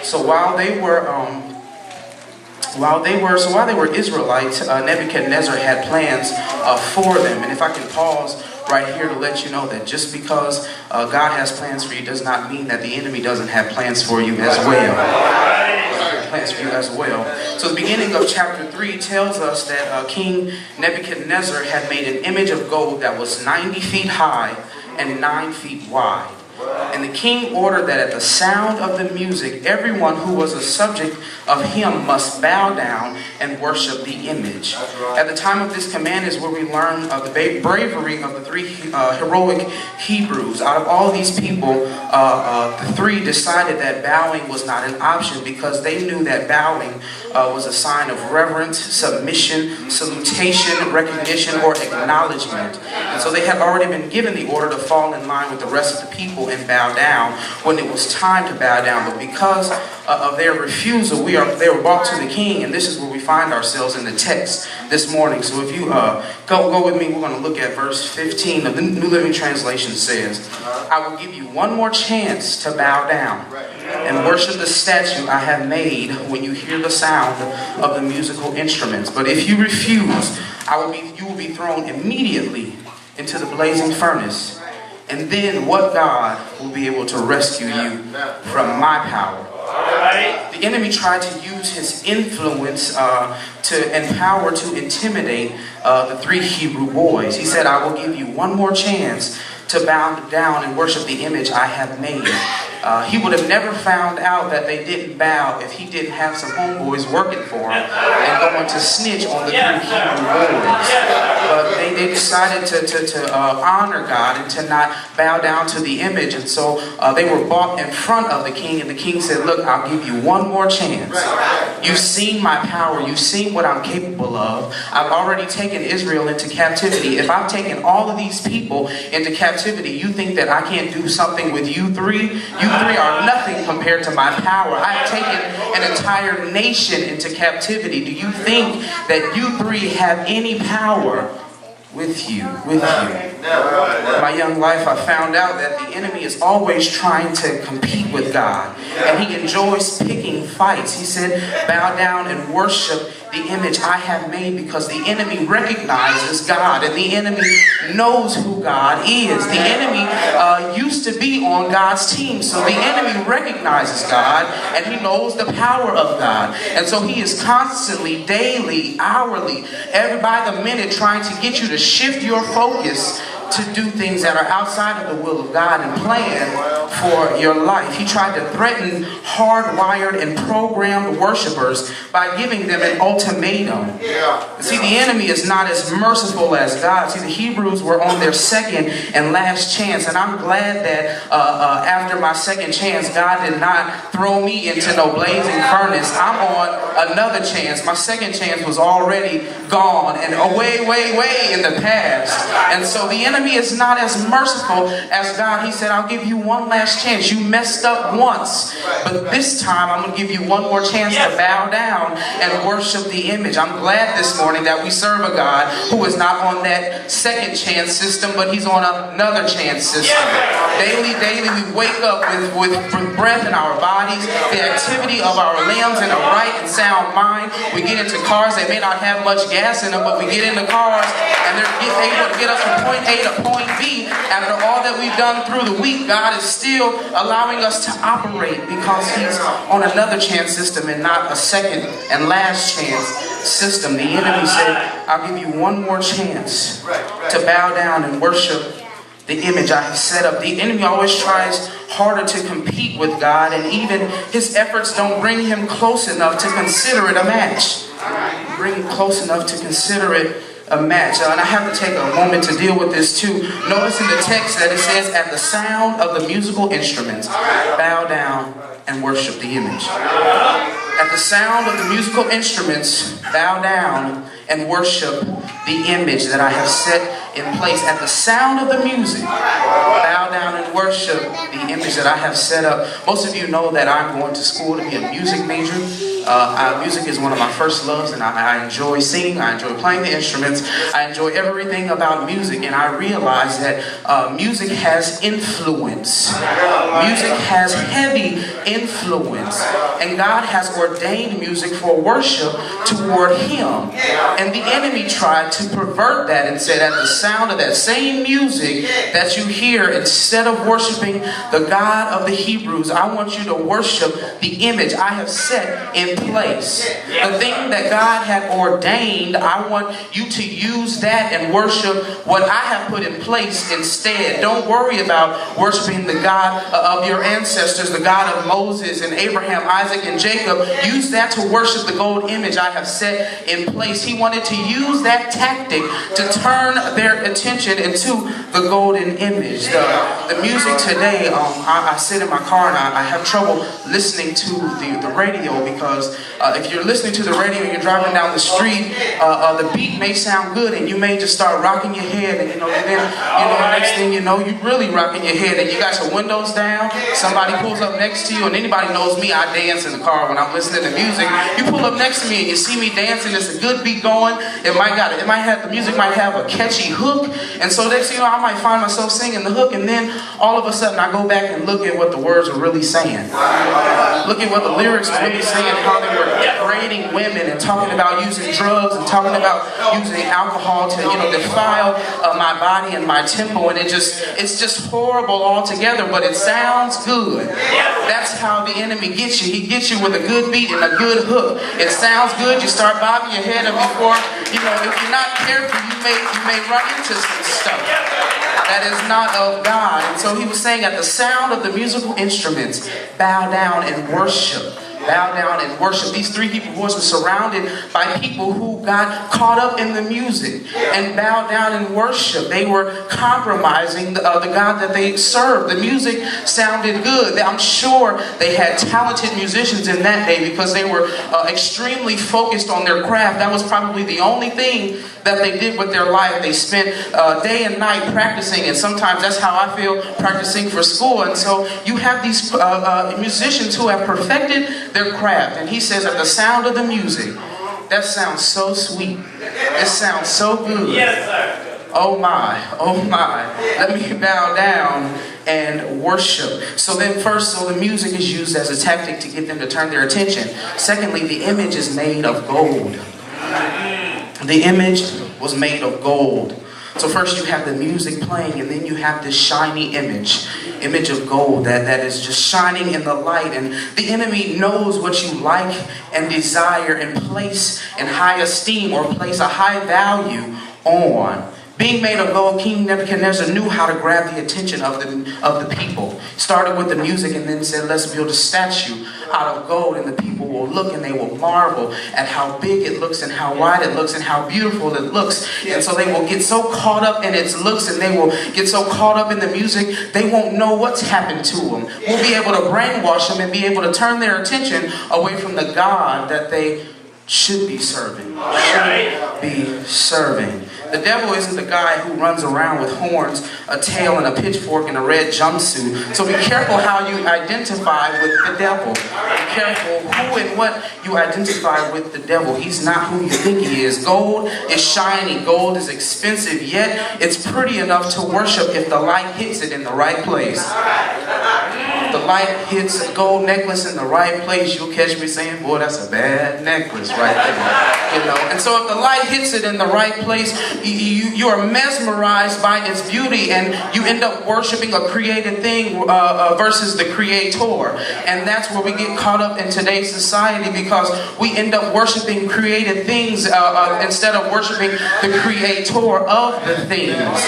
So while they were Israelites, Nebuchadnezzar had plans for them. And if I can pause right here to let you know that just because God has plans for you does not mean that the enemy doesn't have plans for you as well. Plans for you as well. So the beginning of chapter 3 tells us that King Nebuchadnezzar had made an image of gold that was 90 feet high and 9 feet wide. And the king ordered that at the sound of the music, everyone who was a subject of him must bow down and worship the image. At the time of this command is where we learn of the bravery of the three heroic Hebrews. Out of all these people, the three decided that bowing was not an option because they knew that bowing was a sign of reverence, submission, salutation, recognition, or acknowledgement. And so they had already been given the order to fall in line with the rest of the people and bow down when it was time to bow down. But because of their refusal, they were brought to the king, and this is where we find ourselves in the text this morning. So if you go with me, we're going to look at verse 15 of the New Living Translation. Says, I will give you one more chance to bow down and worship the statue I have made when you hear the sound of the musical instruments. But if you refuse, you will be thrown immediately into the blazing furnace. And then what God will be able to rescue you from my power? The enemy tried to use his influence to intimidate the three Hebrew boys. He said, I will give you one more chance to bow down and worship the image I have made. He would have never found out that they didn't bow if he didn't have some homeboys working for him and going to snitch on the three Hebrew boys. But they decided to honor God and to not bow down to the image. And so they were brought in front of the king, and the king said, look, I'll give you one more chance. You've seen my power. You've seen what I'm capable of. I've already taken Israel into captivity. If I've taken all of these people into captivity, you think that I can't do something with you three? You three are nothing compared to my power. I've taken an entire nation into captivity. Do you think that you three have any power with you? In my young life, I found out that the enemy is always trying to compete with God. And he enjoys picking fights. He said, bow down and worship the image I have made, because the enemy recognizes God and the enemy knows who God is. The enemy used to be on God's team, so the enemy recognizes God and he knows the power of God. And so he is constantly, daily, hourly, by the minute trying to get you to shift your focus to do things that are outside of the will of God and plan for your life. He tried to threaten hardwired and programmed worshipers by giving them an ultimatum. See, the enemy is not as merciful as God. See, the Hebrews were on their second and last chance, and I'm glad that after my second chance, God did not throw me into no blazing furnace. I'm on another chance. My second chance was already gone and way in the past. And so the enemy is not as merciful as God. He said, I'll give you one last chance. You messed up once, but this time I'm going to give you one more chance to bow down and worship the image. I'm glad this morning that we serve a God who is not on that second chance system, but he's on another chance system. Daily we wake up with breath in our bodies, the activity of our limbs, and a right and sound mind. We get into cars that may not have much gas in them, but we get into cars and they're able to get us from point A to point B. After all that we've done through the week, God is still allowing us to operate because he's on another chance system and not a second and last chance system. The enemy said, I'll give you one more chance to bow down and worship the image I have set up. The enemy always tries harder to compete with God, and even his efforts don't bring him close enough to consider it a match. Bring him close enough to consider it a match. And I have to take a moment to deal with this too. Notice in the text that it says, at the sound of the musical instruments, bow down and worship the image. At the sound of the musical instruments, bow down and worship the image that I have set in place. At the sound of the music, bow bow down and worship the image that I have set up. Most of you know that I'm going to school to be a music major. Music is one of my first loves, and I enjoy singing, I enjoy playing the instruments, I enjoy everything about music, and I realize that music has influence. Music has heavy influence, and God has ordained music for worship toward Him. And the enemy tried to pervert that and said, at the sound of that same music that you hear, instead of worshiping the God of the Hebrews, I want you to worship the image I have set in place. The thing that God had ordained, I want you to use that and worship what I have put in place instead. Don't worry about worshiping the God of your ancestors, the God of Moses and Abraham, Isaac, and Jacob. Use that to worship the gold image I have set in place. He wanted to use that tactic to turn their attention into the golden image. The music today, I sit in my car and I have trouble listening to the radio, because if you're listening to the radio and you're driving down the street, the beat may sound good and you may just start rocking your head, and then next thing you know, you're really rocking your head and you got your windows down. Somebody pulls up next to you, and anybody knows me, I dance in the car when I'm listening to music. You pull up next to me and you see me dancing, there's a good beat going. The music might have a catchy hook, and so next thing you know, I might find myself singing the hook, and then all of a sudden I go back and look at what the words are really saying. Look at what the lyrics are really saying, how they were degrading women and talking about using drugs and talking about using alcohol to defile my body and my temple, and it's just horrible altogether, but it sounds good. That's how the enemy gets you. He gets you with a good beat and a good hook. It sounds good, you start bobbing your head, and before if you're not careful, you may run into some stuff that is not of God. And so he was saying, at the sound of the musical instruments, bow down and worship. Bow down and worship. These three Hebrew boys were surrounded by people who got caught up in the music and bowed down and worship. They were compromising the God that they served. The music sounded good. I'm sure they had talented musicians in that day, because they were extremely focused on their craft. That was probably the only thing that they did with their life. They spent day and night practicing, and sometimes that's how I feel practicing for school. And so you have these musicians who have perfected their craft, and he says, at the sound of the music, that sounds so sweet, it sounds so good. Yes, sir. Oh my, let me bow down and worship. So the music is used as a tactic to get them to turn their attention. Secondly, the image is made of gold. The image was made of gold. So first you have the music playing, and then you have this shiny image of gold that is just shining in the light. And the enemy knows what you like and desire and place in high esteem or place a high value on. Being made of gold, King Nebuchadnezzar knew how to grab the attention of the people. Started with the music and then said, let's build a statue out of gold, and the people will look and they will marvel at how big it looks and how wide it looks and how beautiful it looks. And so they will get so caught up in its looks, and they will get so caught up in the music, they won't know what's happened to them. We'll be able to brainwash them and be able to turn their attention away from the God that they should be serving. The devil isn't the guy who runs around with horns, a tail, and a pitchfork, and a red jumpsuit. So be careful how you identify with the devil. Be careful who and what you identify with the devil. He's not who you think he is. Gold is shiny. Gold is expensive, yet it's pretty enough to worship if the light hits it in the right place. If the light hits a gold necklace in the right place, you'll catch me saying, boy, that's a bad necklace right there. And so if the light hits it in the right place, you are mesmerized by its beauty, and you end up worshiping a created thing versus the creator. And that's where we get caught up in today's society, because we end up worshiping created things instead of worshiping the creator of the things.